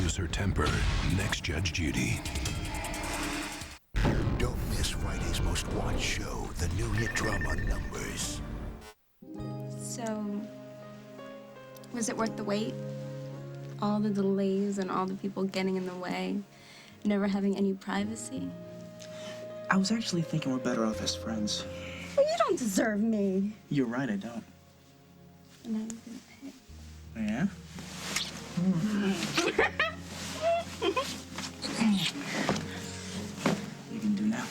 lose her temper. Next Judge Judy. Don't miss Friday's most watched show, the new hit drama Numbers. So, was it worth the wait? All the delays and all the people getting in the way, never having any privacy? I was actually thinking we're better off as friends. Well, you don't deserve me. You're right, I don't. And I'm gonna pay. Yeah? You can do now.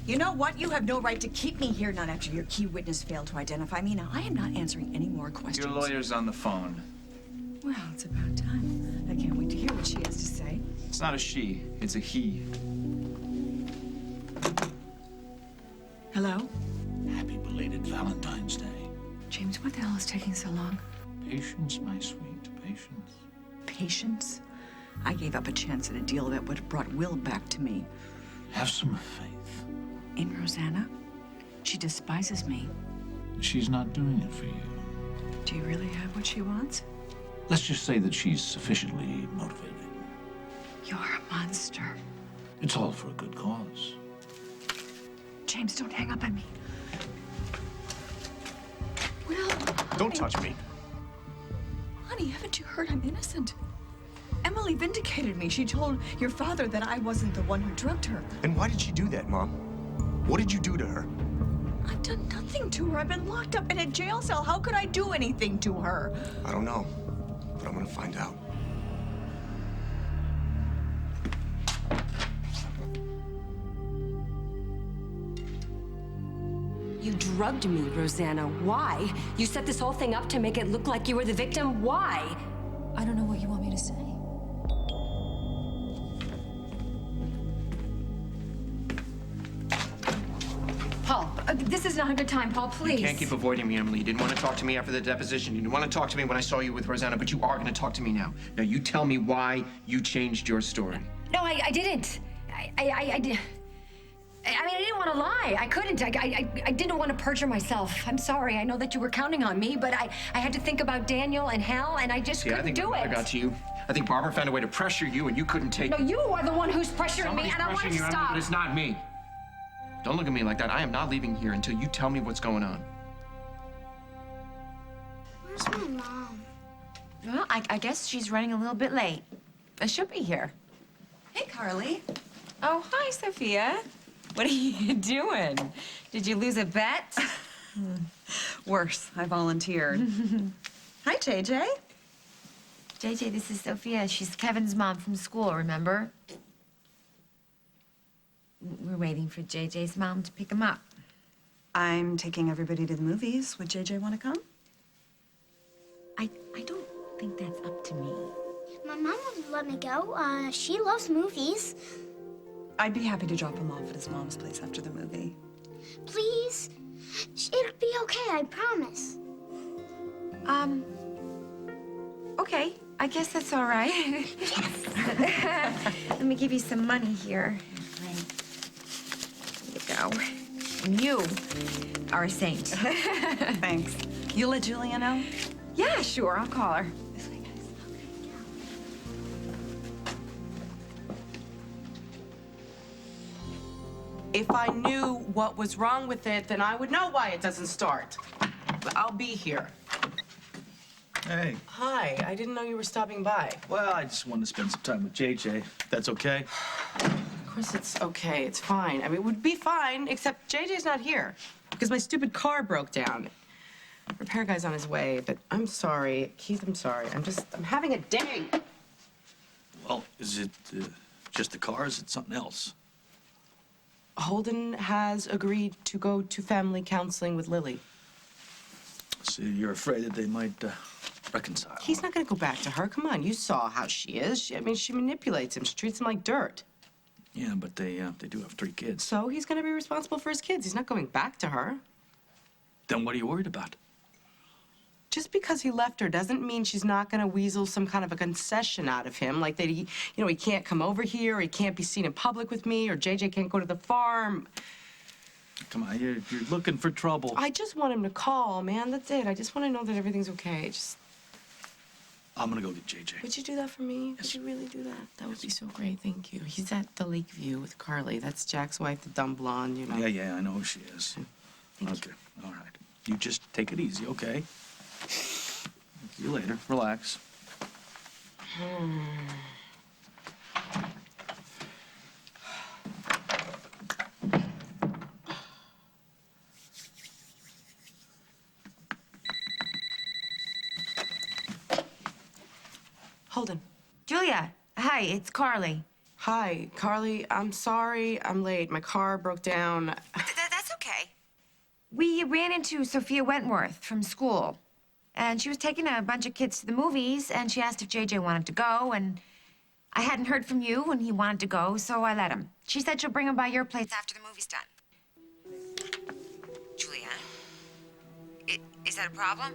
You know what? You have no right to keep me here, not after your key witness failed to identify me. Now, I am not answering any more questions. Your lawyer's on the phone. Well, it's about time. I can't wait to hear what she has to say. It's not a she, it's a he. Hello? Happy belated Valentine's Day. James, what the hell is taking so long? Patience, my sweet, patience. Patience? I gave up a chance at a deal that would have brought Will back to me. Have some faith. In Rosanna? She despises me. She's not doing it for you. Do you really have what she wants? Let's just say that she's sufficiently motivated. You're a monster. It's all for a good cause. James, don't hang up on me. Will. Don't touch me. Honey, haven't you heard I'm innocent? Emily vindicated me. She told your father that I wasn't the one who drugged her. And why did she do that, Mom? What did you do to her? I've done nothing to her. I've been locked up in a jail cell. How could I do anything to her? I don't know, but I'm gonna find out. You drugged me, Rosanna. Why? You set this whole thing up to make it look like you were the victim. Why? I don't know what you want me to say. Paul, this is not a good time, Paul, please. You can't keep avoiding me, Emily. You didn't want to talk to me after the deposition. You didn't want to talk to me when I saw you with Rosanna, but you are going to talk to me now. Now, you tell me why you changed your story. No, I didn't. I did. I mean, I didn't want to lie. I couldn't. I didn't want to perjure myself. I'm sorry. I know that you were counting on me, but I had to think about Daniel and Hal, and I just couldn't do it. I got to you. I think Barbara found a way to pressure you, and you couldn't take it. No, you are the one who's pressuring me, and I want to stop. Emily, but it's not me. Don't look at me like that. I am not leaving here until you tell me what's going on. Where's my mom? Well, I guess she's running a little bit late. She'll be here. Hey, Carly. Oh, hi, Sophia. What are you doing? Did you lose a bet? Worse, I volunteered. Hi, JJ. JJ, this is Sophia. She's Kevin's mom from school, remember? We're waiting for JJ's mom to pick him up. I'm taking everybody to the movies. Would JJ want to come? I don't think that's up to me. My mom would let me go. She loves movies. I'd be happy to drop him off at his mom's place after the movie. Please. It'll be okay, I promise. Okay. I guess that's all right. Let me give you some money here. Here you go. And you are a saint. Thanks. You'll let Julia know? Yeah, sure. I'll call her. This way, guys. If I knew what was wrong with it, then I would know why it doesn't start. But I'll be here. Hey. Hi, I didn't know you were stopping by. Well, I just wanted to spend some time with JJ. If that's okay. Of course it's okay, it's fine. I mean, it would be fine, except JJ's not here because my stupid car broke down. Repair guy's on his way, but I'm sorry. Keith, I'm sorry. I'm having a day. Well, is it just the car, or is it something else? Holden has agreed to go to family counseling with Lily. So you're afraid that they might reconcile? He's not gonna go back to her. Come on, you saw how she is. I mean, she manipulates him. She treats him like dirt. Yeah, but they do have 3 kids. So he's gonna be responsible for his kids. He's not going back to her. Then what are you worried about? Just because he left her doesn't mean she's not gonna weasel some kind of a concession out of him, like that he can't come over here, or he can't be seen in public with me, or JJ can't go to the farm. Come on, you're looking for trouble. I just want him to call, man. That's it. I just want to know that everything's okay. Just... I'm gonna go get JJ. Would you do that for me? Would you really do that? That would be so great. Thank you. He's at the Lakeview with Carly. That's Jack's wife, the dumb blonde, you know. Yeah, I know who she is. Okay, all right. You just take it easy, okay? See you later. Relax. Holden. Julia, hi, it's Carly. Hi, Carly. I'm sorry I'm late. My car broke down. That's okay. We ran into Sophia Wentworth from school, and she was taking a bunch of kids to the movies, and she asked if JJ wanted to go, and I hadn't heard from you when he wanted to go, so I let him. She said she'll bring him by your place after the movie's done. Julia, is that a problem?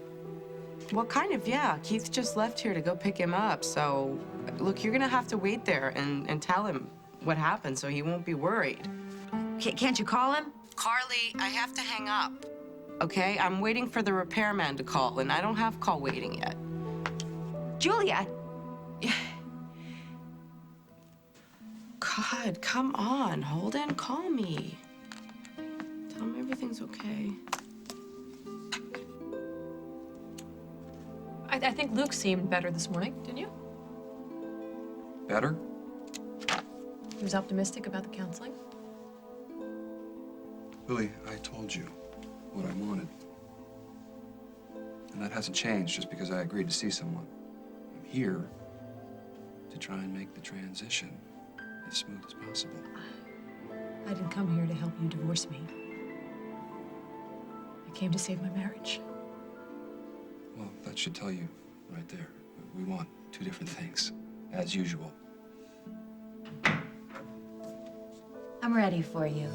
Well, kind of, yeah. Keith just left here to go pick him up, so... Look, you're gonna have to wait there and tell him what happened so he won't be worried. Can't you call him? Carly, I have to hang up. Okay? I'm waiting for the repairman to call, and I don't have call waiting yet. Julia! God, come on, Holden. Call me. Tell him everything's okay. I think Luke seemed better this morning, didn't you? Better? He was optimistic about the counseling. Lily, I told you what I wanted. And that hasn't changed just because I agreed to see someone. I'm here to try and make the transition as smooth as possible. I didn't come here to help you divorce me. I came to save my marriage. Well, that should tell you right there. We want two different things, as usual. I'm ready for you.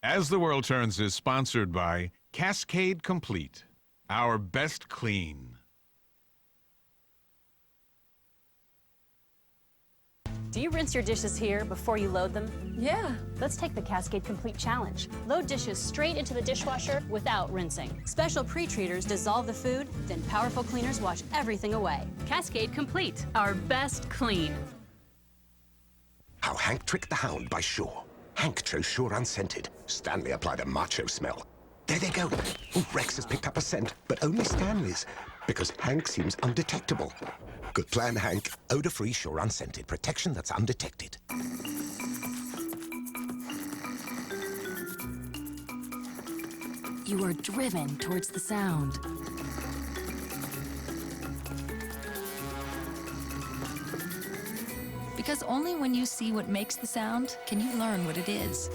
As the World Turns is sponsored by Cascade Complete, our best clean. Do you rinse your dishes here before you load them? Yeah. Let's take the Cascade Complete Challenge. Load dishes straight into the dishwasher without rinsing. Special pre-treaters dissolve the food, then powerful cleaners wash everything away. Cascade Complete, our best clean. How Hank Tricked the Hound by Shaw. Hank chose Sure Unscented. Stanley applied a macho smell. There they go. Ooh, Rex has picked up a scent, but only Stanley's, because Hank seems undetectable. Good plan, Hank. Odor-free Sure Unscented. Protection that's undetected. You are driven towards the sound. Because only when you see what makes the sound can you learn what it is.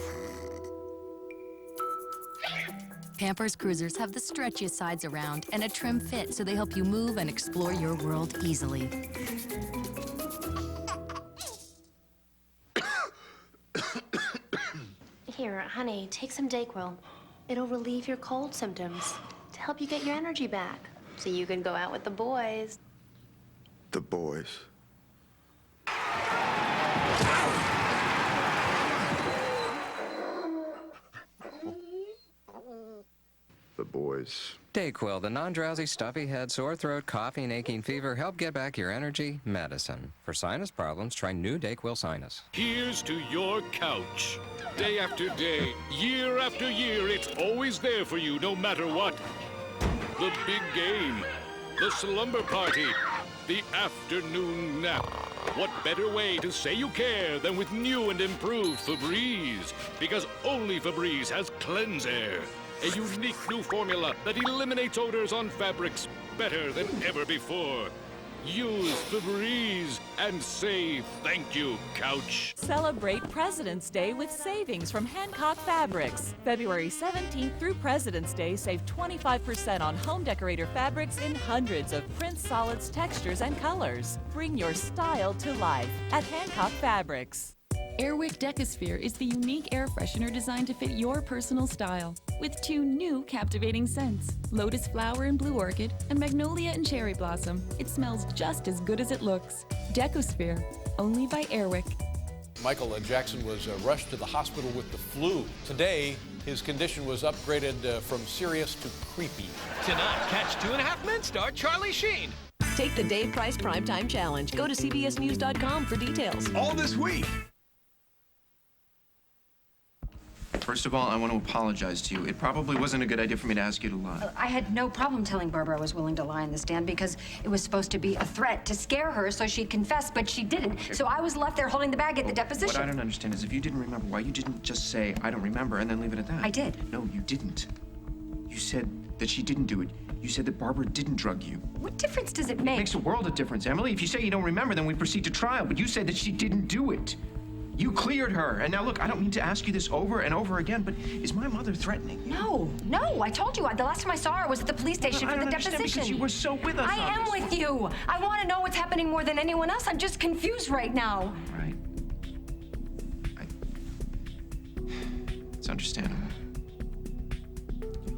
Pampers Cruisers have the stretchiest sides around and a trim fit so they help you move and explore your world easily. Here, honey, take some Dayquil. It'll relieve your cold symptoms to help you get your energy back so you can go out with the boys. The boys. The boys. Dayquil, the non-drowsy, stuffy head, sore throat, cough, and aching fever, help get back your energy medicine. For sinus problems, try new Dayquil Sinus. Here's to your couch. Day after day, year after year, it's always there for you no matter what. The big game, the slumber party, the afternoon nap. What better way to say you care than with new and improved Febreze? Because only Febreze has Cleanse Air, a unique new formula that eliminates odors on fabrics better than ever before. use Febreze, and say thank you, couch. Celebrate President's Day with savings from Hancock Fabrics. February 17th through President's Day, save 25% on home decorator fabrics in hundreds of prints, solids, textures, and colors. Bring your style to life at Hancock Fabrics. Airwick Decosphere is the unique air freshener designed to fit your personal style. With 2 new captivating scents, Lotus Flower and Blue Orchid, and Magnolia and Cherry Blossom. It smells just as good as it looks. Decosphere, only by Airwick. Michael Jackson was rushed to the hospital with the flu. Today, his condition was upgraded from serious to creepy. Tonight, catch 2.5 Men star Charlie Sheen. Take the Dave Price Primetime Challenge. Go to cbsnews.com for details. All this week. First of all, I want to apologize to you. It probably wasn't a good idea for me to ask you to lie. I had no problem telling Barbara I was willing to lie in the stand because it was supposed to be a threat to scare her so she'd confess, but she didn't. So I was left there holding the bag at the deposition. What I don't understand is if you didn't remember, why you didn't just say, I don't remember, and then leave it at that? I did. No, you didn't. You said that she didn't do it. You said that Barbara didn't drug you. What difference does it make? It makes a world of difference, Emily. If you say you don't remember, then we proceed to trial. But you said that she didn't do it. You cleared her. And now, look, I don't mean to ask you this over and over again, but is my mother threatening you? No, I told you. The last time I saw her was at the police station for the deposition. Because you were so with us. I am with you. I want to know what's happening more than anyone else. I'm just confused right now. Right. It's understandable.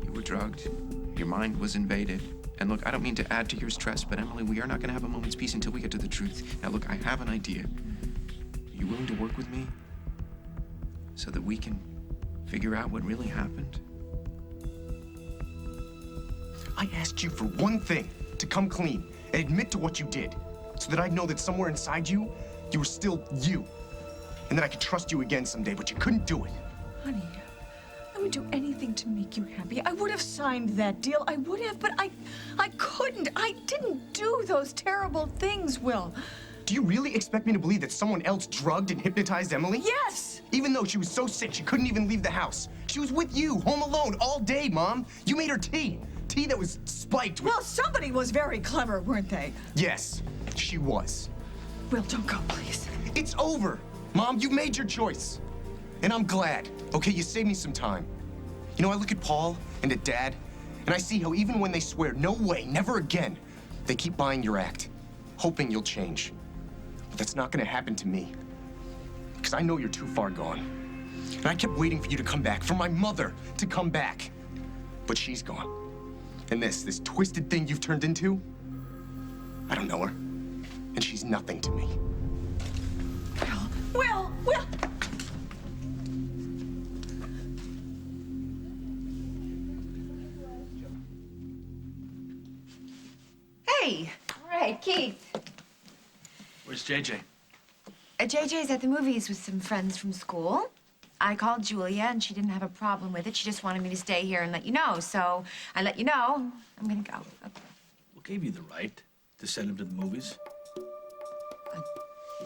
You were drugged. Your mind was invaded. And look, I don't mean to add to your stress, but Emily, we are not going to have a moment's peace until we get to the truth. Now, look, I have an idea. Are you willing to work with me so that we can figure out what really happened? I asked you for one thing, to come clean and admit to what you did, so that I'd know that somewhere inside you, you were still you, and that I could trust you again someday, but you couldn't do it. Honey, I would do anything to make you happy. I would have signed that deal. I would have, but I couldn't. I didn't do those terrible things, Will. Do you really expect me to believe that someone else drugged and hypnotized Emily? Yes! Even though she was so sick she couldn't even leave the house. She was with you, home alone, all day, Mom. You made her tea. Tea that was spiked with... Well, somebody was very clever, weren't they? Yes, she was. Will, don't go, please. It's over. Mom, you made your choice. And I'm glad. Okay, you saved me some time. You know, I look at Paul and at Dad, and I see how even when they swear, no way, never again, they keep buying your act, hoping you'll change. But that's not gonna happen to me. Because I know you're too far gone. And I kept waiting for you to come back, for my mother to come back. But she's gone. And this twisted thing you've turned into, I don't know her. And she's nothing to me. Will! Hey! All right, Keith. Where's JJ? JJ's at the movies with some friends from school. I called Julia, and she didn't have a problem with it. She just wanted me to stay here and let you know. So I let you know. I'm gonna go. Okay. What gave you the right to send him to the movies?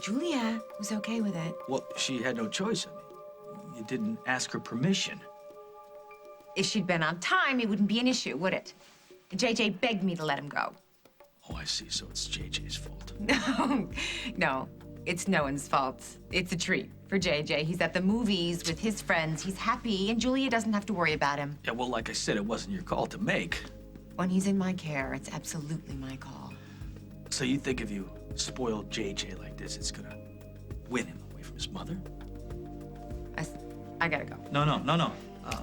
Julia was okay with it. Well, she had no choice. I mean, you didn't ask her permission. If she'd been on time, it wouldn't be an issue, would it? JJ begged me to let him go. Oh, I see. So it's JJ's fault. No, it's no one's fault. It's a treat for JJ. He's at the movies with his friends. He's happy, and Julia doesn't have to worry about him. Yeah, well, like I said, it wasn't your call to make. When he's in my care, it's absolutely my call. So you think if you spoil JJ like this, it's gonna win him away from his mother? I gotta go. No. I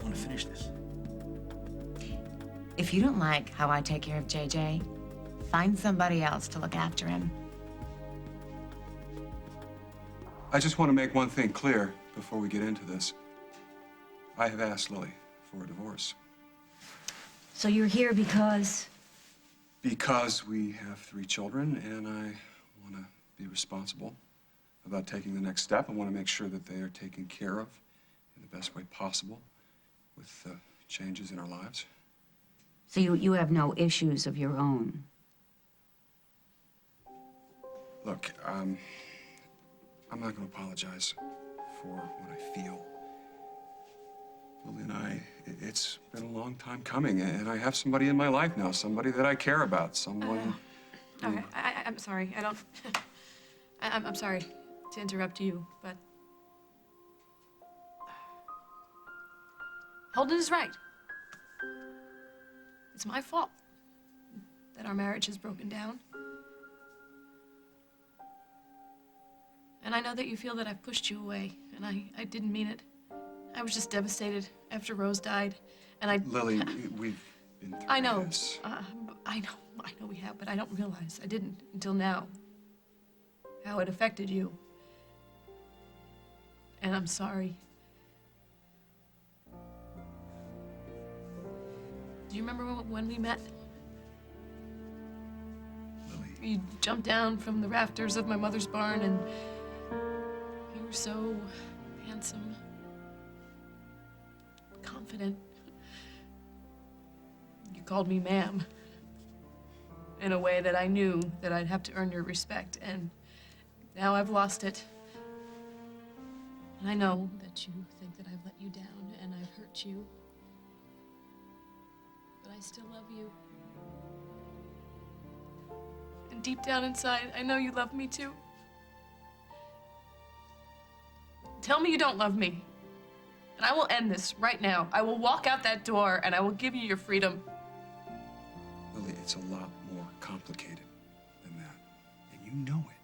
want to finish this. If you don't like how I take care of JJ, find somebody else to look after him. I just want to make one thing clear before we get into this. I have asked Lily for a divorce. So you're here because? Because we have 3 children, and I want to be responsible about taking the next step. I want to make sure that they are taken care of in the best way possible with changes in our lives. So you have no issues of your own? Look, I'm not going to apologize for what I feel. Lily and it's been a long time coming, and I have somebody in my life now, somebody that I care about, someone... All right, I'm sorry. I don't... I'm sorry to interrupt you, but... Holden is right. It's my fault that our marriage has broken down. And I know that you feel that I've pushed you away, and I didn't mean it. I was just devastated after Rose died, and I... Lily, we've been through I know. this. I know we have, but I don't realize, I didn't until now, how it affected you. And I'm sorry. Do you remember when we met? Lily. You jumped down from the rafters of my mother's barn, and you were so handsome, confident. You called me ma'am in a way that I knew that I'd have to earn your respect, and now I've lost it. And I know that you think that I've let you down and I've hurt you, but I still love you. And deep down inside, I know you love me too. Tell me you don't love me, and I will end this right now. I will walk out that door and I will give you your freedom. Lily, it's a lot more complicated than that, and you know it.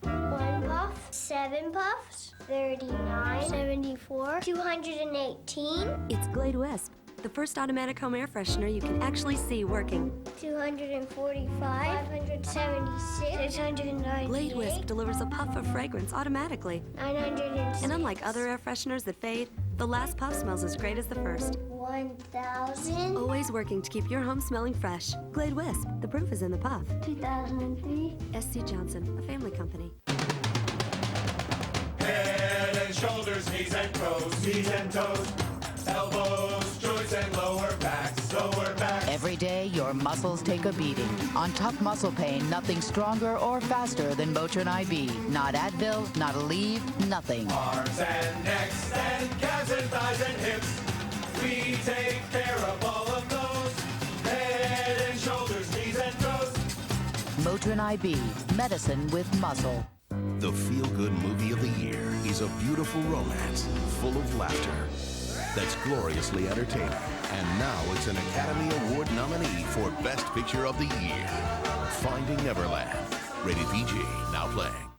One puff, 7 puffs, 39, 74, 218. It's Glade Wisp, the first automatic home air freshener you can actually see working. 245, 576, 698. Glade Wisp delivers a puff of fragrance automatically. 906. And unlike other air fresheners that fade, the last puff smells as great as the first. 1,000. Always working to keep your home smelling fresh. Glade Wisp, the proof is in the puff. 2003. SC Johnson, a family company. Head and shoulders, knees and toes, elbows, joints and lower backs, lower backs. Every day, your muscles take a beating. On tough muscle pain, nothing stronger or faster than Motrin IB. Not Advil, not Aleve, nothing. Arms and necks and calves and thighs and hips. We take care of all of those. Head and shoulders, knees and toes. Motrin IB, medicine with muscle. The feel-good movie of the year is a beautiful romance full of laughter that's gloriously entertaining. And now it's an Academy Award nominee for Best Picture of the Year. Finding Neverland. Rated PG. Now playing.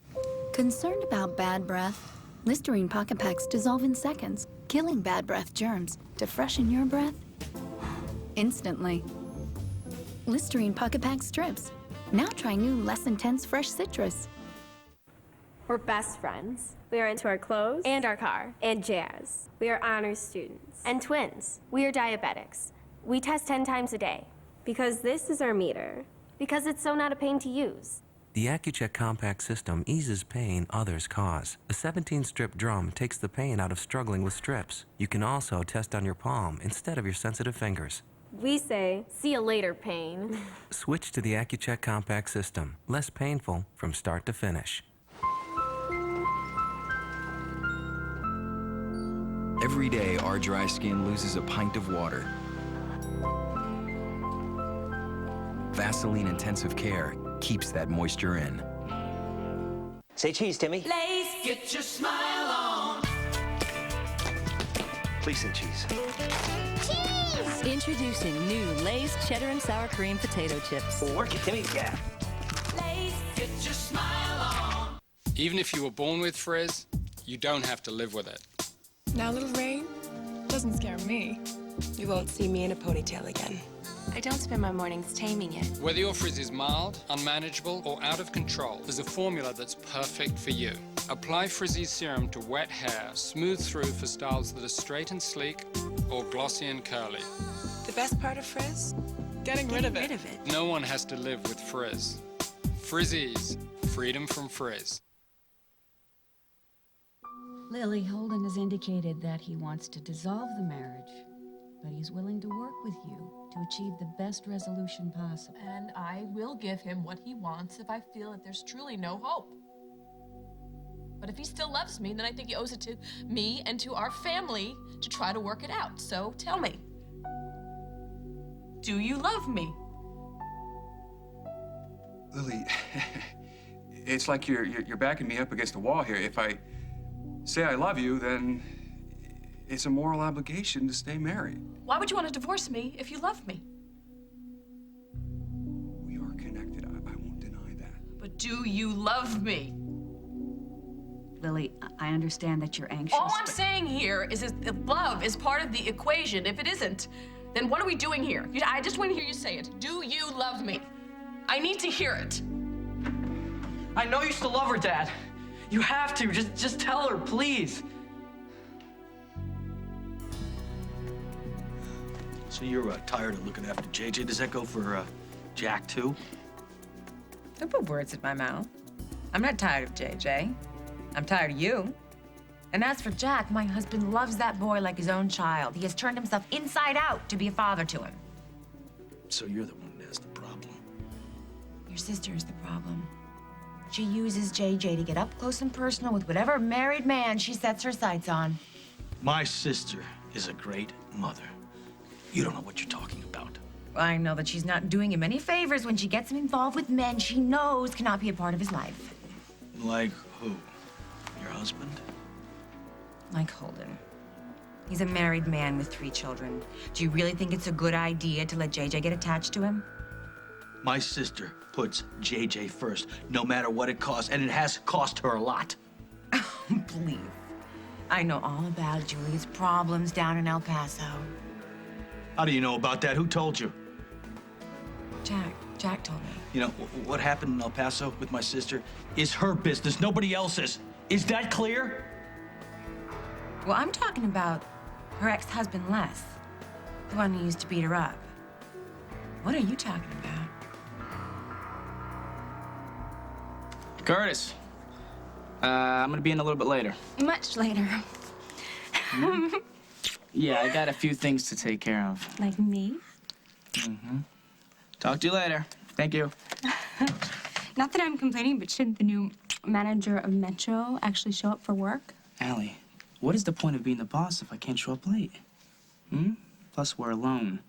Concerned about bad breath? Listerine Pocket Packs dissolve in seconds, killing bad breath germs to freshen your breath instantly. Listerine Pocket Pack strips. Now try new, less intense fresh citrus. We're best friends. We are into our clothes and our car and jazz. We are honors students and twins. We are diabetics. We test 10 times a day because this is our meter. Because it's so not a pain to use. The AccuCheck Compact System eases pain others cause. The 17-strip drum takes the pain out of struggling with strips. You can also test on your palm instead of your sensitive fingers. We say, see you later, pain. Switch to the AccuCheck Compact System. Less painful from start to finish. Every day, our dry skin loses a pint of water. Vaseline Intensive Care keeps that moisture in. Say cheese, Timmy. Lace, get your smile on. Please say cheese. Cheese! Introducing new Lay's Cheddar and Sour Cream Potato Chips. Work it, Timmy. Yeah. Lace, get your smile on. Even if you were born with frizz, you don't have to live with it. Now, little Rain, doesn't scare me. You won't see me in a ponytail again. I don't spend my mornings taming it. Whether your frizz is mild, unmanageable, or out of control, there's a formula that's perfect for you. Apply Frizzy's serum to wet hair, smooth through for styles that are straight and sleek or glossy and curly. The best part of frizz? Getting rid of it. No one has to live with frizz. Frizzies, freedom from frizz. Lily, Holden has indicated that he wants to dissolve the marriage. but he's willing to work with you to achieve the best resolution possible. And I will give him what he wants if I feel that there's truly no hope. But if he still loves me, then I think he owes it to me and to our family to try to work it out. So tell me, do you love me? Lily, it's like you're backing me up against the wall here. If I say I love you, then it's a moral obligation to stay married. Why would you want to divorce me if you love me? We are connected. I won't deny that. But do you love me? Lily, I understand that you're anxious. All I'm saying here is that love is part of the equation. If it isn't, then what are we doing here? I just want to hear you say it. Do you love me? I need to hear it. I know you still love her, Dad. You have to. Just tell her, please. So you're tired of looking after JJ. Does that go for Jack, too? Don't put words in my mouth. I'm not tired of JJ. I'm tired of you. And as for Jack, my husband loves that boy like his own child. He has turned himself inside out to be a father to him. So you're the one that has the problem. Your sister is the problem. She uses JJ to get up close and personal with whatever married man she sets her sights on. My sister is a great mother. You don't know what you're talking about. I know that she's not doing him any favors when she gets him involved with men she knows cannot be a part of his life. Like who? Your husband? Like Holden. He's a married man with 3 children. Do you really think it's a good idea to let JJ get attached to him? My sister puts JJ first, no matter what it costs, and it has cost her a lot. Please. I know all about Julia's problems down in El Paso. How do you know about that? Who told you? Jack told me. You know, what happened in El Paso with my sister is her business, nobody else's. Is that clear? Well, I'm talking about her ex-husband, Les, the one who used to beat her up. What are you talking about? Curtis, I'm gonna be in a little bit later. Much later. Yeah, I got a few things to take care of. Like me? Mm-hmm. Talk to you later. Thank you. Not that I'm complaining, but shouldn't the new manager of Metro actually show up for work? Allie, what is the point of being the boss if I can't show up late? Plus, we're alone,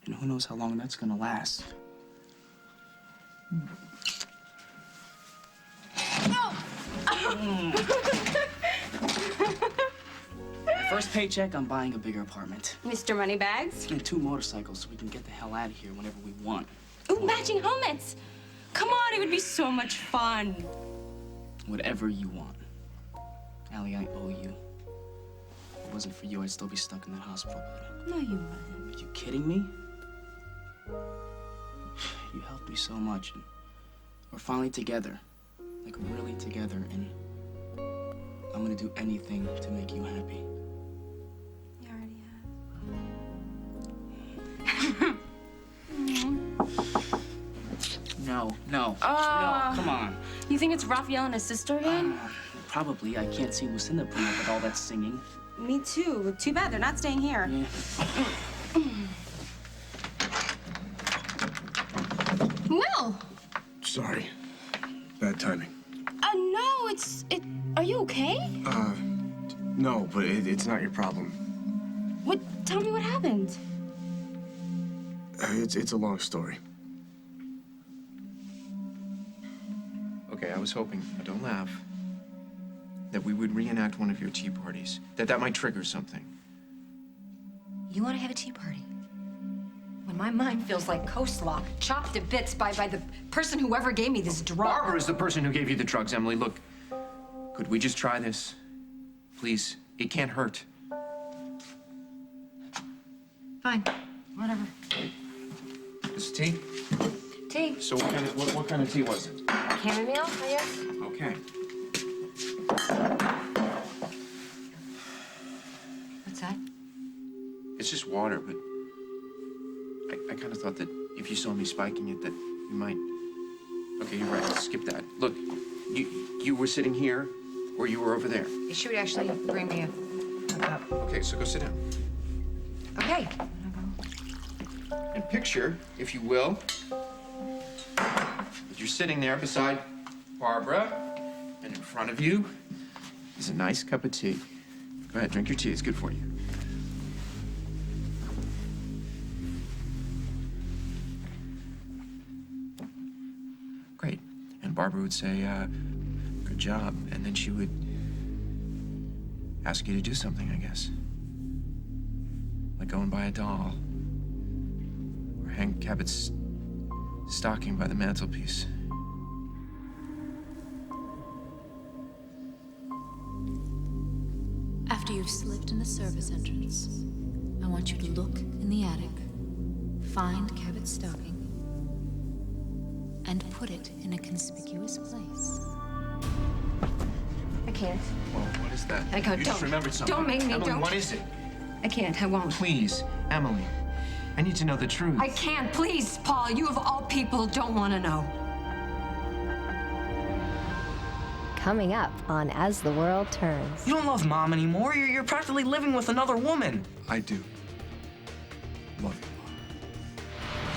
and who knows how long that's gonna last. First paycheck, I'm buying a bigger apartment. Mr. Moneybags? And 2 motorcycles so we can get the hell out of here whenever we want. Ooh, matching helmets! Come on, it would be so much fun. Whatever you want. Allie, I owe you. If it wasn't for you, I'd still be stuck in that hospital bed. No, you wouldn't. Are you kidding me? You helped me so much, and we're finally together. Like, really together, and I'm gonna do anything to make you happy. You already No, no, come on. You think it's Raphael and his sister again? Probably. I can't see Lucinda putting up with all that singing. Me too. Too bad they're not staying here. Yeah. Will! Sorry. Bad timing. No, are you okay? No, but it's not your problem. What? Tell me what happened. It's a long story. Okay, I was hoping, don't laugh, that we would reenact one of your tea parties. That might trigger something. You want to have a tea party? When my mind feels like coleslaw, chopped to bits by the person whoever gave me this drug. Barbara is the person who gave you the drugs, Emily. Look, could we just try this? Please, it can't hurt. Fine, whatever. This is tea? Tea. So what kind of tea was it? Chamomile, I guess? Okay. What's that? It's just water, but I kind of thought that if you saw me spiking it, that you might... Okay, you're right. Skip that. Look, you were sitting here, or you were over there. She would actually bring me a cup. Okay, so go sit down. Okay. And picture, if you will, that you're sitting there beside Barbara, and in front of you is a nice cup of tea. Go ahead, drink your tea. It's good for you. Great. And Barbara would say, good job. And then she would ask you to do something, I guess. Like go and buy a doll. Or hang Cabot's stocking by the mantelpiece. After you've slipped in the service entrance, I want you to look in the attic, find Cabot's stocking, and put it in a conspicuous place. I can't. Well, what is that? I can't. You just Don't. remembered something. Don't make me. Emily, Don't. what is it? I can't. I won't. Please, Emily. I need to know the truth. I can't. Please, Paul. You of all people don't want to know. Coming up on As the World Turns. You don't love Mom anymore. You're practically living with another woman. I do. Love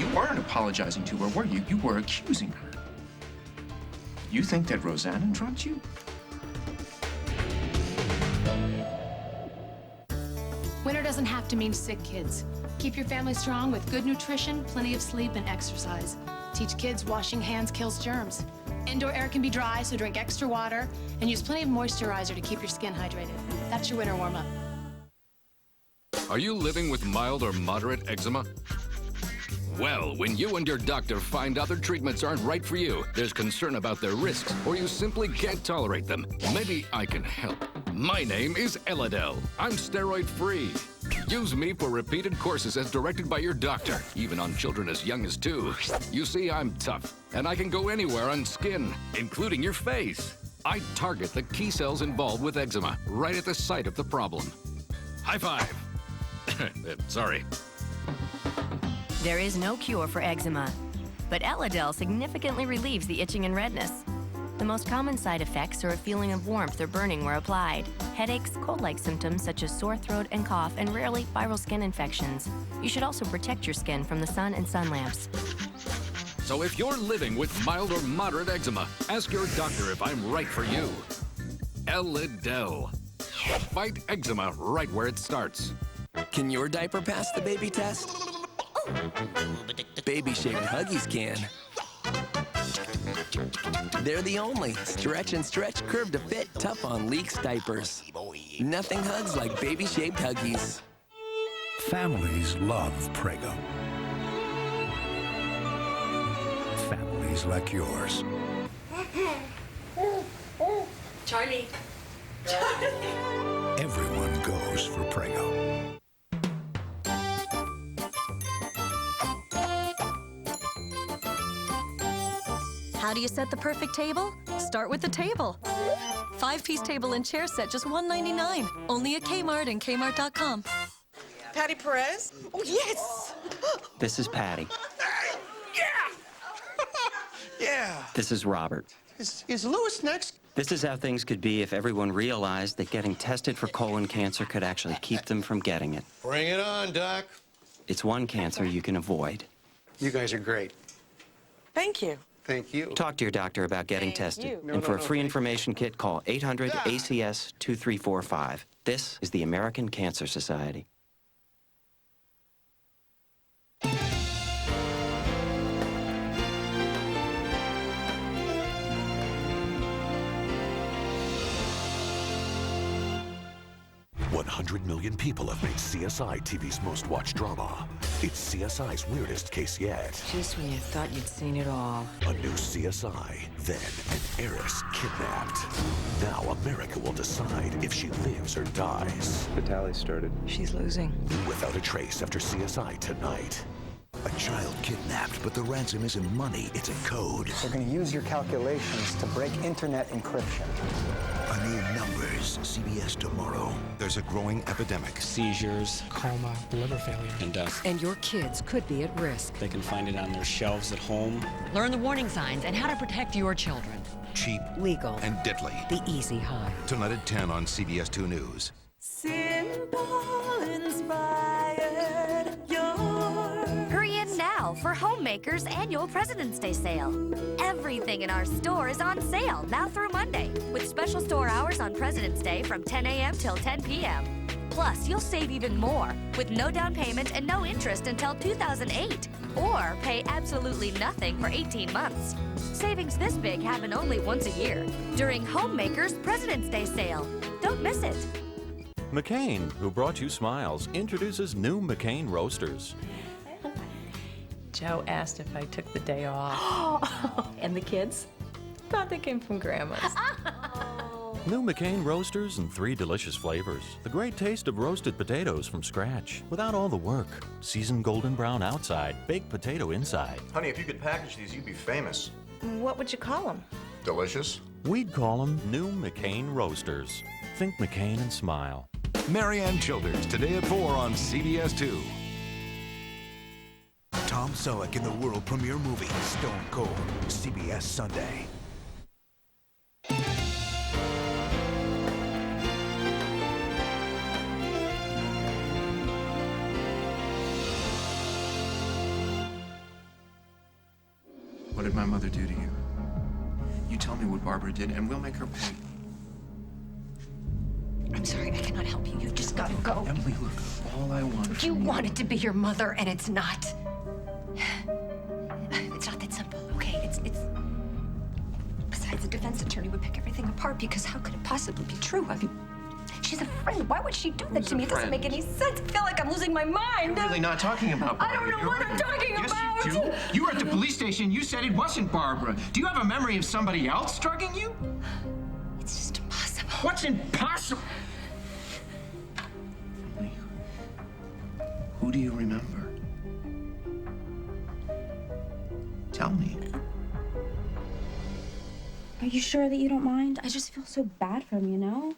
you. You weren't apologizing to her, were you? You were accusing her. You think that Rosanna drugged you? Winter doesn't have to mean sick kids. Keep your family strong with good nutrition, plenty of sleep, and exercise. Teach kids washing hands kills germs. Indoor air can be dry, so drink extra water, and use plenty of moisturizer to keep your skin hydrated. That's your winter warm-up. Are you living with mild or moderate eczema? Well, when you and your doctor find other treatments aren't right for you, there's concern about their risks, or you simply can't tolerate them, maybe I can help. My name is Elidel. I'm steroid-free. Use me for repeated courses as directed by your doctor, even on children as young as 2. You see, I'm tough, and I can go anywhere on skin, including your face. I target the key cells involved with eczema, right at the site of the problem. High five. Sorry. There is no cure for eczema, but Elidel significantly relieves the itching and redness. The most common side effects are a feeling of warmth or burning where applied, headaches, cold-like symptoms such as sore throat and cough, and rarely viral skin infections. You should also protect your skin from the sun and sun lamps. So if you're living with mild or moderate eczema, ask your doctor if I'm right for you. Elidel. Fight eczema right where it starts. Can your diaper pass the baby test? Baby-shaped Huggies can. They're the only stretch and stretch curve to fit tough on leaks diapers. Nothing hugs like baby-shaped Huggies. Families love Prego. Families like yours. Charlie. Everyone goes for Prego. How do you set the perfect table? Start with the table. 5-piece table and chair set, just $1.99. Only at Kmart and Kmart.com. Patty Perez? Oh, yes! This is Patty. Yeah. This is Robert. Is Louis next? This is how things could be if everyone realized that getting tested for colon cancer could actually keep them from getting it. Bring it on, Doc. It's one cancer you can avoid. You guys are great. Thank you. Thank you. Talk to your doctor about getting tested. you. And for a free information kit, call 800-ACS-2345. This is the American Cancer Society. $100 million people have made CSI TV's most watched drama. It's CSI's weirdest case yet. Just when you thought you'd seen it all. A new CSI, then an heiress kidnapped. Now America will decide if she lives or dies. The tally started. She's losing. Without a trace after CSI tonight. A child kidnapped, but the ransom isn't money, it's a code. They're going to use your calculations to break internet encryption. A new numbers, CBS tomorrow. There's a growing epidemic. Seizures, coma, liver failure, and death. And your kids could be at risk. They can find it on their shelves at home. Learn the warning signs and how to protect your children. Cheap, legal, and deadly. The easy high. Tonight at 10 on CBS 2 News. Simple, inspired. for Homemaker's annual President's Day sale. Everything in our store is on sale now through Monday, with special store hours on President's Day from 10 a.m. till 10 p.m. Plus, you'll save even more with no down payment and no interest until 2008, or pay absolutely nothing for 18 months. Savings this big happen only once a year during Homemaker's President's Day sale. Don't miss it. McCain, who brought you smiles, introduces new McCain Roasters. Joe asked if I took the day off. And the kids thought they came from Grandma's. New McCain Roasters in 3 delicious flavors. The great taste of roasted potatoes from scratch, without all the work. Seasoned golden brown outside, baked potato inside. Honey, if you could package these, you'd be famous. What would you call them? Delicious. We'd call them new McCain Roasters. Think McCain and smile. Marianne Childers, today at 4 on CBS 2. Tom Selleck in the world premiere movie, Stone Cold, CBS Sunday. What did my mother do to you? You tell me what Barbara did, and we'll make her pay. I'm sorry, I cannot help you. You just gotta go. Emily, look, all I want. You want it to be your mother, and it's not. It's not that simple, okay? It's. Besides, the defense attorney would pick everything apart because how could it possibly be true? I mean, she's a friend. Why would she do that to me? It doesn't make any sense. I feel like I'm losing my mind. You're really not talking about Barbara. I don't know what I'm talking about. Yes, you do. You were at the police station. You said it wasn't Barbara. Do you have a memory of somebody else drugging you? It's just impossible. What's impossible? Emily, who do you remember? Tell me. Are you sure that you don't mind? I just feel so bad for him, you know?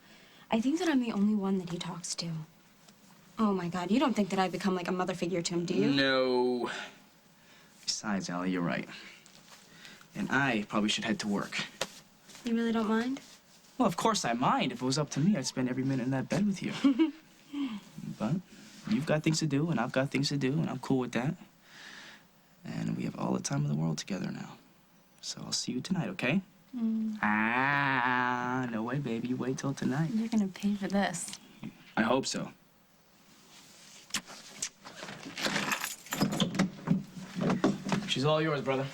I think that I'm the only one that he talks to. Oh my God, you don't think that I've become like a mother figure to him, do you? No. Besides, Allie, you're right. And I probably should head to work. You really don't mind? Well, of course I mind. If it was up to me, I'd spend every minute in that bed with you. But you've got things to do, and I've got things to do, and I'm cool with that. And we have all the time in the world together now. So I'll see you tonight, okay? No way, baby. You wait till tonight. You're gonna pay for this. I hope so. She's all yours, brother.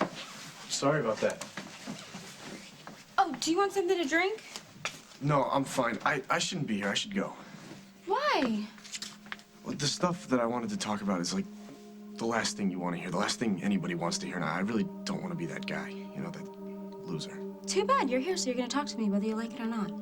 Sorry about that. Oh, do you want something to drink? No, I'm fine. I shouldn't be here. I should go. Why? Well, the stuff that I wanted to talk about is like the last thing you want to hear, the last thing anybody wants to hear. Now, I really don't want to be that guy, you know, that loser. Too bad. You're here, so you're gonna talk to me whether you like it or not.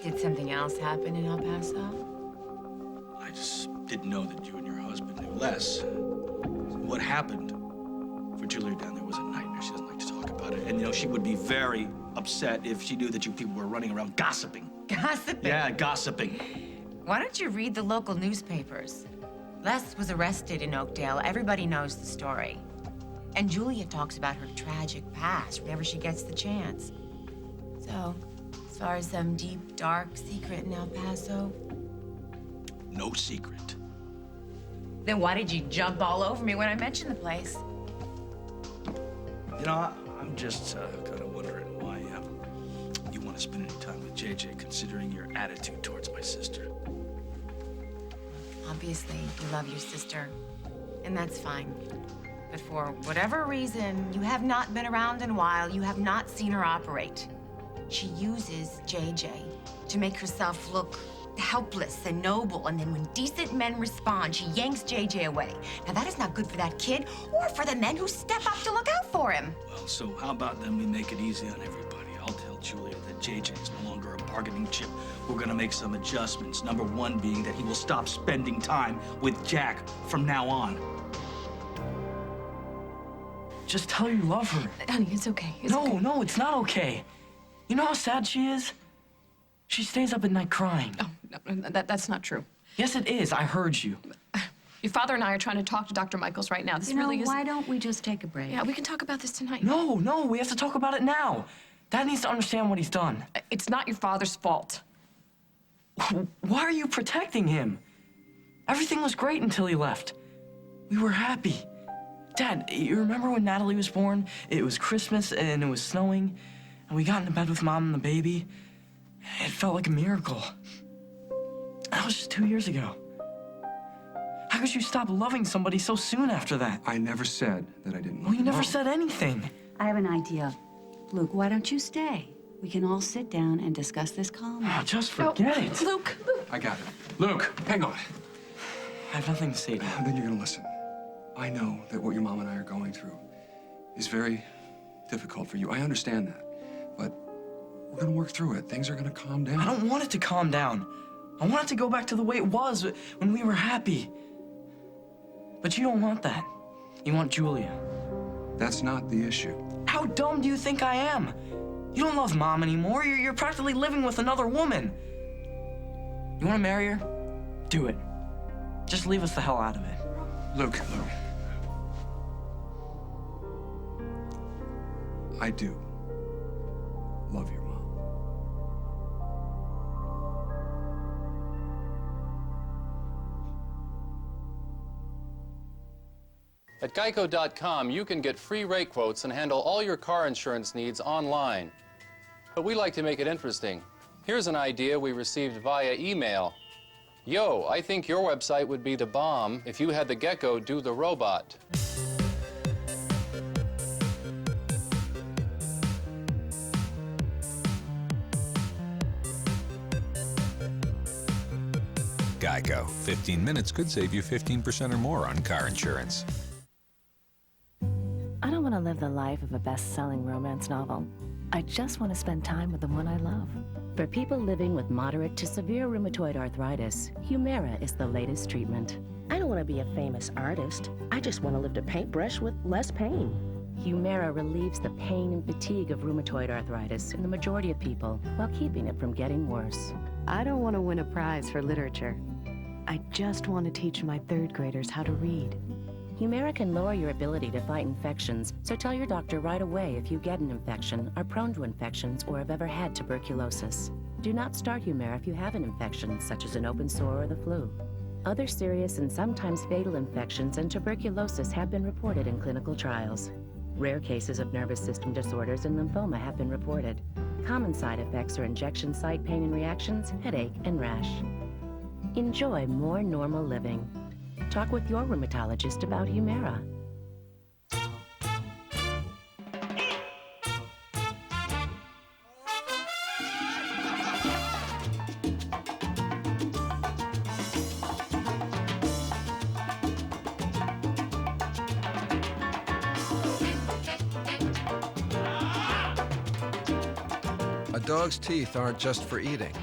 Did something else happen in El Paso? I just didn't know that you and your husband knew less. What happened for Julia down there was a nightmare. She doesn't like to talk about it. And, you know, she would be very upset if she knew that you people were running around gossiping. Gossiping? Yeah, gossiping. Why don't you read the local newspapers? Les was arrested in Oakdale. Everybody knows the story. And Julia talks about her tragic past whenever she gets the chance. So, as far as some deep, dark secret in El Paso? No secret. Then why did you jump all over me when I mentioned the place? You know, I'm just kind of wondering why you want to spend any time with JJ, considering your attitude towards my sister. Obviously, you love your sister, and that's fine. But for whatever reason, you have not been around in a while. You have not seen her operate. She uses JJ to make herself look helpless and noble, and then when decent men respond, she yanks JJ away. Now, that is not good for that kid or for the men who step up to look out for him. Well, so how about then we make it easy on everybody? I'll tell Julia that JJ is no longer a bargaining chip. We're gonna make some adjustments. Number one being that he will stop spending time with Jack from now on. Just tell her you love her. Honey, it's okay. No, it's not okay. You know how sad she is? She stays up at night crying. Oh, no, that's not true. Yes, it is. I heard you. Your father and I are trying to talk to Dr. Michaels right now. This really is... why don't we just take a break? Yeah, we can talk about this tonight. No, we have to talk about it now. Dad needs to understand what he's done. It's not your father's fault. Why are you protecting him? Everything was great until he left. We were happy. Dad, you remember when Natalie was born? It was Christmas and it was snowing, and we got into bed with Mom and the baby. It felt like a miracle. That was just 2 years ago. How could you stop loving somebody so soon after that? I never said that I didn't love Well, you never Mom. said anything. I have an idea. Luke, why don't you stay? We can all sit down and discuss this calmly. Oh, just forget it. Luke. I got it. Luke, hang on. I have nothing to say to you. Then you're gonna listen. I know that what your mom and I are going through is very difficult for you. I understand that. But we're gonna work through it. Things are gonna calm down. I don't want it to calm down. I want it to go back to the way it was when we were happy. But you don't want that. You want Julia. That's not the issue. How dumb do you think I am? You don't love Mom anymore. You're practically living with another woman. You want to marry her? Do it. Just leave us the hell out of it. Luke. I do love your mom. At Geico.com, you can get free rate quotes and handle all your car insurance needs online. But we like to make it interesting. Here's an idea we received via email. Yo, I think your website would be the bomb if you had the gecko do the robot. Geico. 15 minutes could save you 15% or more on car insurance. I don't want to live the life of a best-selling romance novel. I just want to spend time with the one I love. For people living with moderate to severe rheumatoid arthritis, Humira is the latest treatment. I don't want to be a famous artist. I just want to lift a paintbrush with less pain. Humira relieves the pain and fatigue of rheumatoid arthritis in the majority of people while keeping it from getting worse. I don't want to win a prize for literature. I just want to teach my third graders how to read. Humira can lower your ability to fight infections, so tell your doctor right away if you get an infection, are prone to infections, or have ever had tuberculosis. Do not start Humira if you have an infection, such as an open sore or the flu. Other serious and sometimes fatal infections and tuberculosis have been reported in clinical trials. Rare cases of nervous system disorders and lymphoma have been reported. Common side effects are injection site pain and reactions, headache, and rash. Enjoy more normal living. Talk with your rheumatologist about Humira. A dog's teeth aren't just for eating.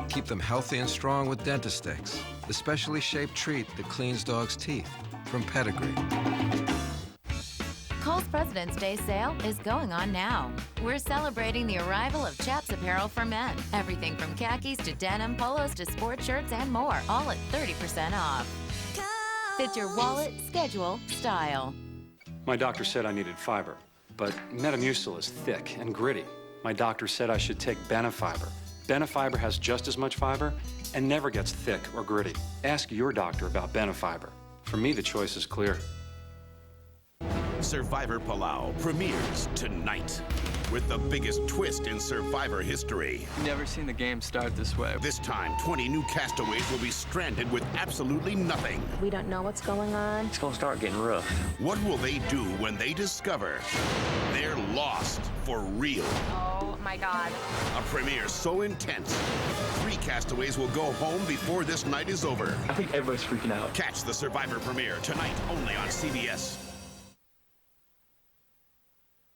Keep them healthy and strong with Dentistix, the specially shaped treat that cleans dogs' teeth from Pedigree. Kohl's President's Day sale is going on now. We're celebrating the arrival of Chaps apparel for men. Everything from khakis to denim, polos to sport shirts and more, all at 30% off. Fit your wallet, schedule, style. My doctor said I needed fiber, but Metamucil is thick and gritty. My doctor said I should take Benefiber. Benefiber has just as much fiber and never gets thick or gritty. Ask your doctor about Benefiber. For me, the choice is clear. Survivor Palau premieres tonight with the biggest twist in Survivor history. Never seen the game start this way. This time, 20 new castaways will be stranded with absolutely nothing. We don't know what's going on. It's gonna start getting rough. What will they do when they discover they're lost for real? Oh my God. A premiere so intense, 3 castaways will go home before this night is over. I think everybody's freaking out. Catch the Survivor premiere tonight only on CBS.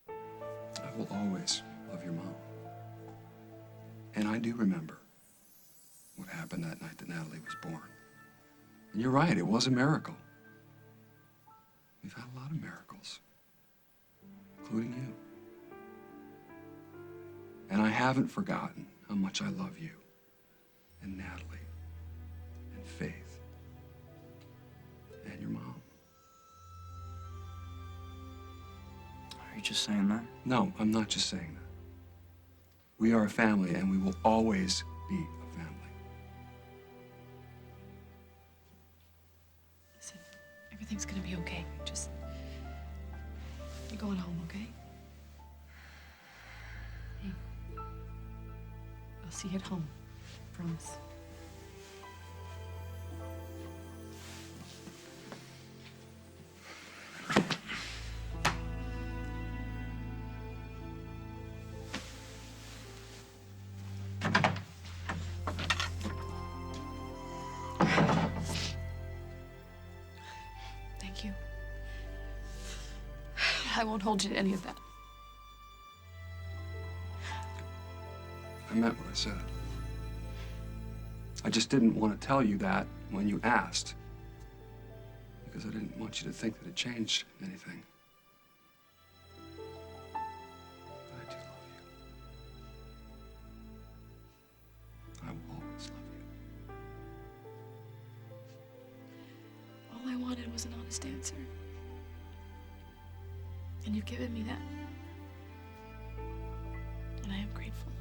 I will always love your mom. And I do remember what happened that night that Natalie was born. And you're right, it was a miracle. We've had a lot of miracles, including you. And I haven't forgotten how much I love you, and Natalie, and Faith, and your mom. Are you just saying that? No, I'm not just saying that. We are a family, and we will always be a family. Everything's gonna be okay. Just... You're going home, okay? Hey. I'll see you at home. Promise. Thank you. I won't hold you to any of that. I meant what I said. I just didn't want to tell you that when you asked. Because I didn't want you to think that it changed anything. I do love you. I will always love you. All I wanted was an honest answer. And you've given me that. And I am grateful.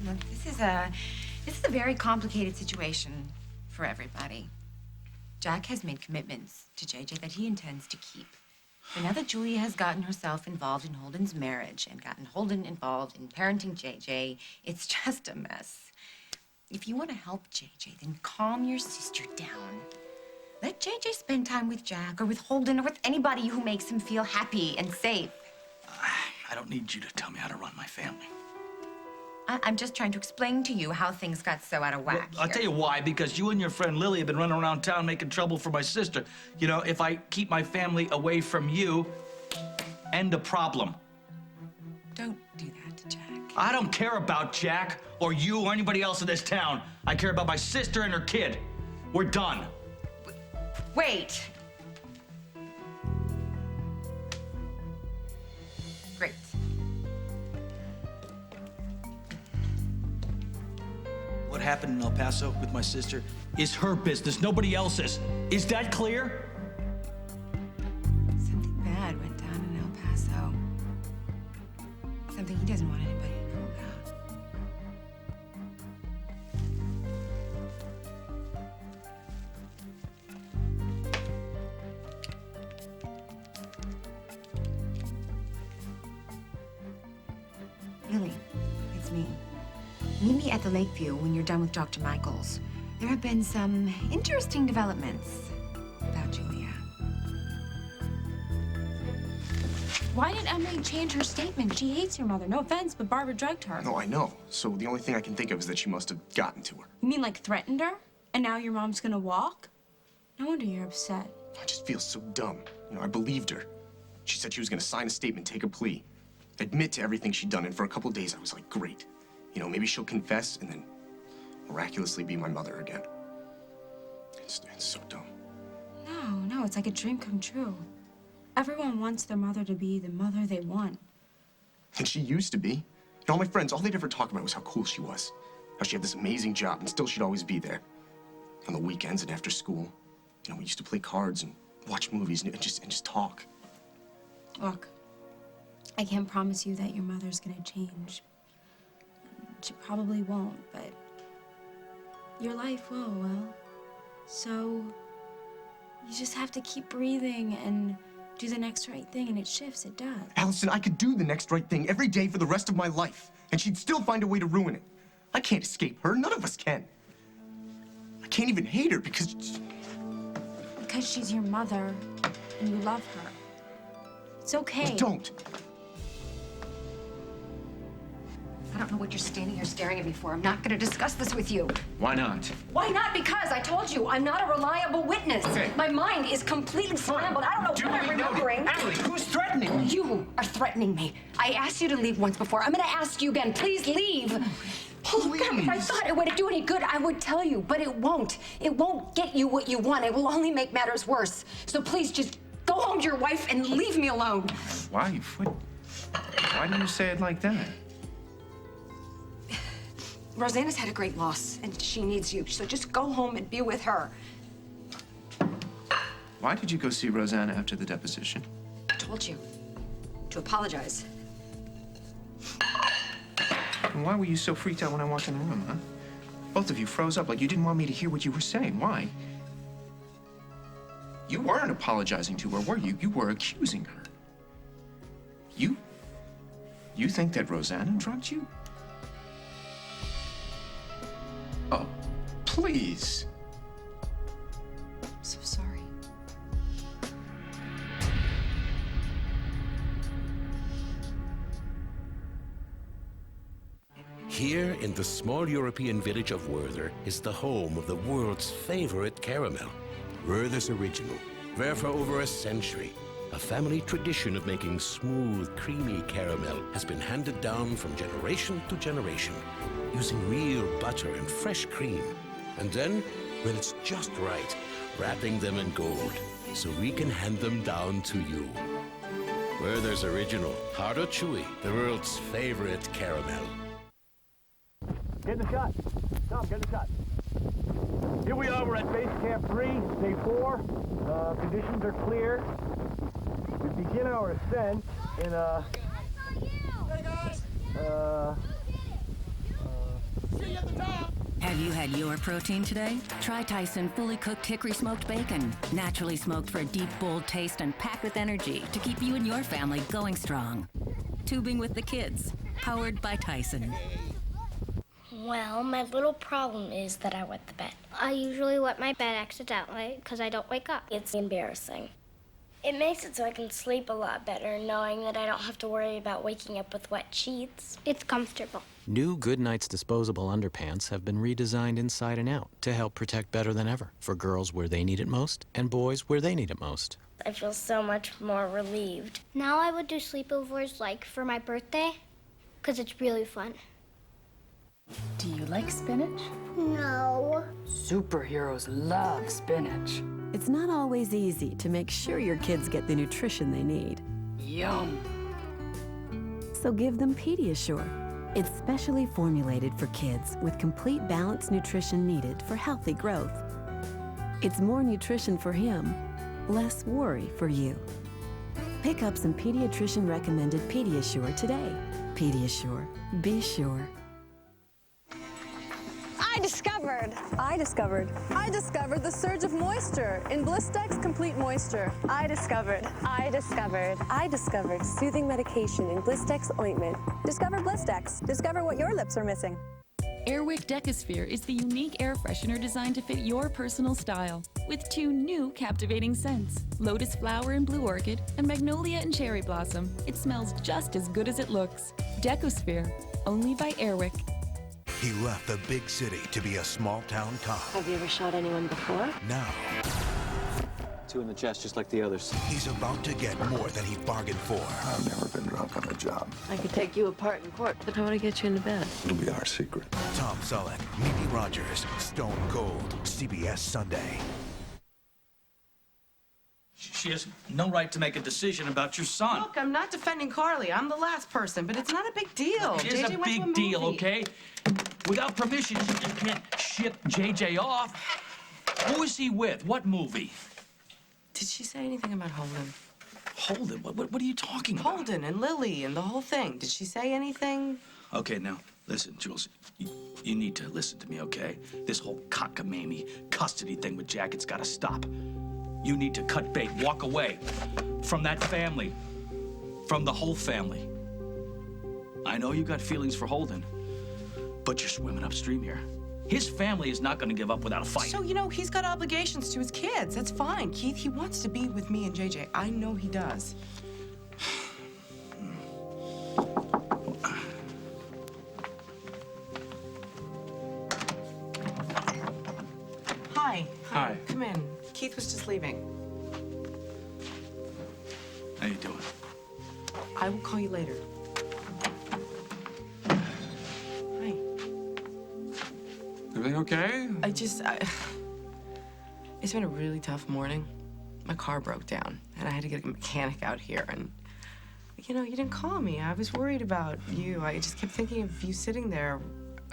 Look, this is a very complicated situation for everybody. Jack has made commitments to JJ that he intends to keep. But now that Julia has gotten herself involved in Holden's marriage and gotten Holden involved in parenting JJ, it's just a mess. If you want to help JJ, then calm your sister down. Let JJ spend time with Jack or with Holden or with anybody who makes him feel happy and safe. I don't need you to tell me how to run my family. I'm just trying to explain to you how things got so out of whack. I'll tell you why, because you and your friend Lily have been running around town making trouble for my sister. You know, if I keep my family away from you, end a problem. Don't do that to Jack. I don't care about Jack or you or anybody else in this town. I care about my sister and her kid. We're done. Wait. Great. What happened in El Paso with my sister is her business, nobody else's. Is that clear? Something bad went down in El Paso. Something he doesn't want anybody to know about. Lily, it's me. Meet me at the Lakeview when you're done with Dr. Michaels. There have been some interesting developments about Julia. Why did Emily change her statement? She hates your mother. No offense, but Barbara drugged her. No, I know. So the only thing I can think of is that she must have gotten to her. You mean like threatened her? And now your mom's gonna walk? No wonder you're upset. I just feel so dumb. You know, I believed her. She said she was gonna sign a statement, take a plea, admit to everything she'd done, and for a couple days I was like, great. You know, maybe she'll confess and then miraculously be my mother again. It's so dumb. No, it's like a dream come true. Everyone wants their mother to be the mother they want. And she used to be. And all my friends, all they'd ever talk about was how cool she was. How she had this amazing job and still she'd always be there. On the weekends and after school. You know, we used to play cards and watch movies and just talk. Look, I can't promise you that your mother's gonna change. She probably won't, but your life will. So you just have to keep breathing and do the next right thing, and it shifts, it does. Allison, I could do the next right thing every day for the rest of my life, and she'd still find a way to ruin it. I can't escape her. None of us can. I can't even hate her because she's your mother, and you love her. It's okay. I don't. I don't know what you're standing here staring at me for. I'm not going to discuss this with you. Why not? Why not? Because I told you, I'm not a reliable witness. Okay. My mind is completely scrambled. I don't know what I'm remembering. Allie, who's threatening you? You are threatening me. I asked you to leave once before. I'm going to ask you again. Please leave. Oh, God, if I thought it would do any good, I would tell you, but it won't. It won't get you what you want. It will only make matters worse. So please just go home to your wife and leave me alone. Why do you say it like that? Rosanna's had a great loss, and she needs you. So just go home and be with her. Why did you go see Rosanna after the deposition? I told you. To apologize. And why were you so freaked out when I walked in the room, huh? Both of you froze up like you didn't want me to hear what you were saying. Why? You weren't apologizing to her, were you? You were accusing her. You think that Rosanna drugged you? Oh, please. I'm so sorry. Here in the small European village of Werther is the home of the world's favorite caramel, Werther's Original. Where for over a century, a family tradition of making smooth, creamy caramel has been handed down from generation to generation, using real butter and fresh cream. And then, when it's just right, wrapping them in gold so we can hand them down to you. Werther's Original, hard or chewy, the world's favorite caramel. Get the shot. Tom, get the shot. Here we are, we're at base camp 3, day 4. Conditions are clear. We begin our ascent in a... Have you had your protein today? Try Tyson fully cooked hickory smoked bacon. Naturally smoked for a deep, bold taste and packed with energy to keep you and your family going strong. Tubing with the kids. Powered by Tyson. Well, my little problem is that I wet the bed. I usually wet my bed accidentally because I don't wake up. It's embarrassing. It makes it so I can sleep a lot better knowing that I don't have to worry about waking up with wet sheets. It's comfortable. New Goodnight's disposable underpants have been redesigned inside and out to help protect better than ever for girls where they need it most and boys where they need it most. I feel so much more relieved. Now I would do sleepovers like for my birthday because it's really fun. Do you like spinach? No. Superheroes love spinach. It's not always easy to make sure your kids get the nutrition they need. Yum. So give them Pediasure. It's specially formulated for kids with complete balanced nutrition needed for healthy growth. It's more nutrition for him, less worry for you. Pick up some pediatrician recommended Pediasure today. Pediasure, be sure. I discovered the surge of moisture in Blistex Complete Moisture. I discovered soothing medication in Blistex ointment. Discover Blistex. Discover what your lips are missing. Airwick Decasphere is the unique air freshener designed to fit your personal style. With 2 new captivating scents, Lotus Flower and Blue Orchid, and Magnolia and Cherry Blossom. It smells just as good as it looks. Decasphere, only by Airwick. He left the big city to be a small-town cop. Have you ever shot anyone before? Now, 2 in the chest, just like the others. he's about to get more than he bargained for. I've never been drunk on the job. I could take you apart in court, but I want to get you into bed. It'll be our secret. Tom Selleck, Mimi Rogers, Stone Cold, CBS Sunday. She has no right to make a decision about your son. Look, I'm not defending Carly. I'm the last person, but it's not a big deal. It is JJ a went to big deal, movie. okay? Without permission, you can't ship JJ off. Who is he with? What movie? Did she say anything about Holden? Holden? What are you talking about? Holden and Lily and the whole thing. Did she say anything? Okay, now, listen, Jules. You need to listen to me, okay? This whole cockamamie custody thing with Jack, it's gotta stop. You need to cut bait, walk away from that family, from the whole family. I know you got feelings for Holden, but you're swimming upstream here. His family is not gonna give up without a fight. So, you know, he's got obligations to his kids. That's fine. Keith, he wants to be with me and JJ. I know he does. Hi. Hi. Come in. Keith was just leaving. How you doing? I will call you later. Hi. Everything okay? It's been a really tough morning. My car broke down, and I had to get a mechanic out here, and you know, you didn't call me. I was worried about you. I just kept thinking of you sitting there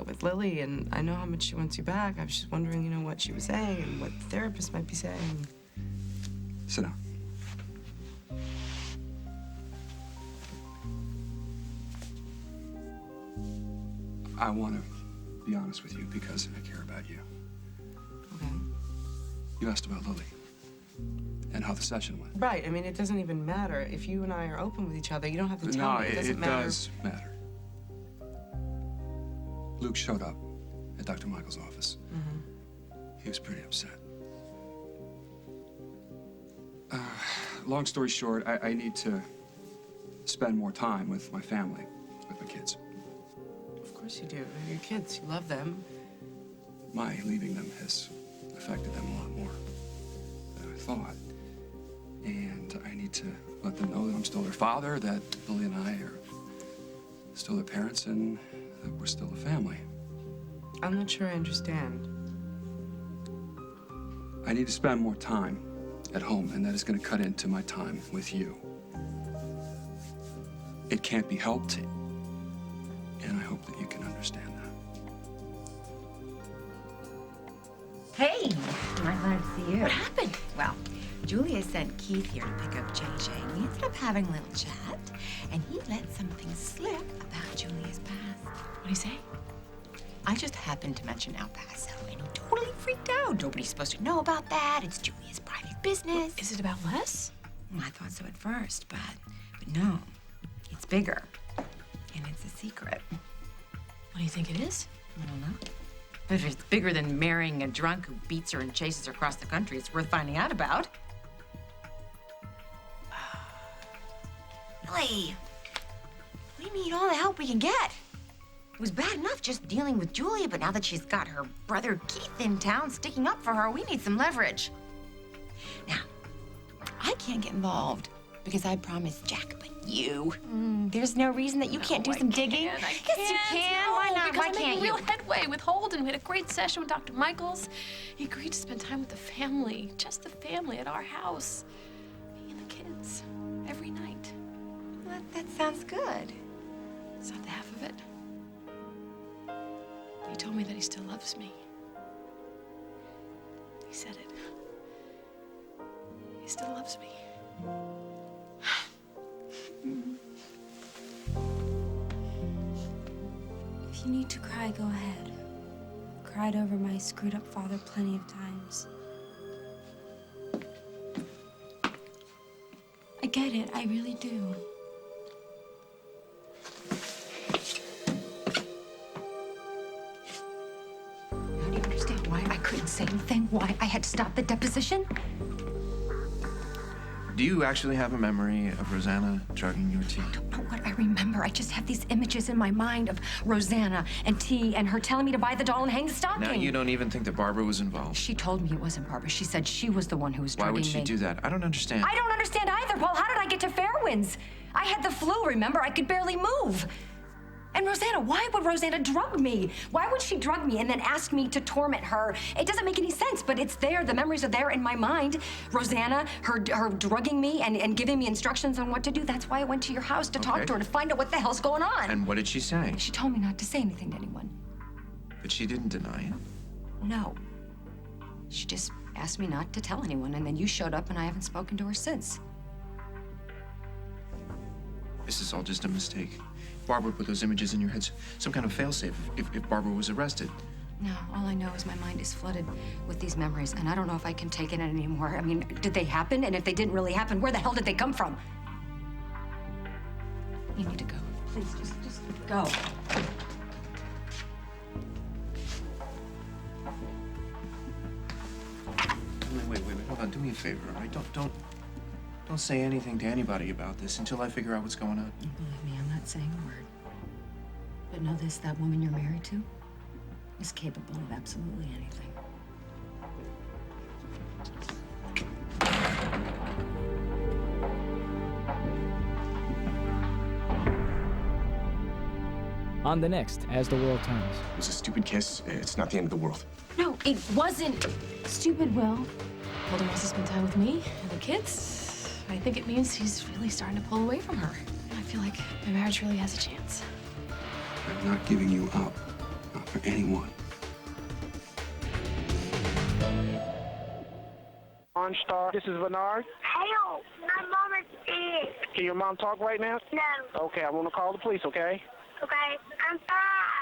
with Lily, and I know how much she wants you back. I was just wondering, you know, what she was saying and what the therapist might be saying. Sit down. I want to be honest with you because I care about you. Okay. You asked about Lily and how the session went. Right. I mean, it doesn't even matter. If you and I are open with each other, you don't have to tell me. It doesn't matter. No, it does matter. Luke showed up at Dr. Michael's office. He was pretty upset. Long story short, I need to spend more time with my family, with my kids. Of course you do. They're your kids. You love them. My leaving them has affected them a lot more than I thought. And I need to let them know that I'm still their father, that Lily and I are still their parents, and that we're still a family. I'm not sure I understand. I need to spend more time at home, and that is going to cut into my time with you. It can't be helped, and I hope that you can understand that. Hey, I'm glad to see you. What happened? Well, Julia sent Keith here to pick up JJ. We ended up having a little chat, and he let something slip about Julia's past. What'd he say? I just happened to mention El Paso, and he totally freaked out. Nobody's supposed to know about that. It's Julia's private business. Is it about Les? Well, I thought so at first, but no. It's bigger, and it's a secret. What do you think it is? I don't know. But if it's bigger than marrying a drunk who beats her and chases her across the country, it's worth finding out about. Really? We need all the help we can get. It was bad enough just dealing with Julia, but now that she's got her brother Keith in town sticking up for her, we need some leverage. Now, I can't get involved because I promised Jack, but you. There's no reason that you can't do some digging. I Yes, can't. you can. No, Why not? because Why I'm can't making you? real headway with Holden. We had a great session with Dr. Michaels. He agreed to spend time with the family, just the family at our house. Me and the kids, every night. Well, that sounds good. It's not the half of it. He told me that he still loves me. He said it. He still loves me. If you need to cry, go ahead. I've cried over my screwed up father plenty of times. I get it, I really do. Now, do you understand why I couldn't say anything? Why I had to stop the deposition? Do you actually have a memory of Rosanna drugging your tea? I don't know what I remember. I just have these images in my mind of Rosanna and T and her telling me to buy the doll and hang the stocking. Now you don't even think that Barbara was involved. She told me it wasn't Barbara. She said she was the one who was drugging me. Why would she do that? I don't understand. I don't understand either, Paul. How did I get to Fairwinds? I had the flu, remember? I could barely move. And Rosanna, why would Rosanna drug me? Why would she drug me and then ask me to torment her? It doesn't make any sense, but it's there. The memories are there in my mind. Rosanna, her drugging me and giving me instructions on what to do. That's why I went to your house to talk to her, to find out what the hell's going on. And what did she say? She told me not to say anything to anyone. But she didn't deny it. No. She just asked me not to tell anyone, and then you showed up, and I haven't spoken to her since. This is all just a mistake. Barbara put those images in your head. Some kind of failsafe if Barbara was arrested. No, all I know is my mind is flooded with these memories, and I don't know if I can take it anymore. I mean, did they happen? And if they didn't really happen, where the hell did they come from? You need to go. Please, just go. Wait, hold on. Do me a favor, all right? Don't say anything to anybody about this until I figure out what's going on. Believe me, I'm not saying a word. But know this, that woman you're married to is capable of absolutely anything. On the next, As the World Turns. It was a stupid kiss. It's not the end of the world. No, it wasn't stupid, Will. Holden wants to spend time with me and the kids. I think it means he's really starting to pull away from her. I feel like my marriage really has a chance. I'm not giving you up. Not for anyone. OnStar, this is Bernard. Hello, my mom is sick. Can your mom talk right now? No. Okay, I'm gonna call the police, okay? Okay, I'm fine.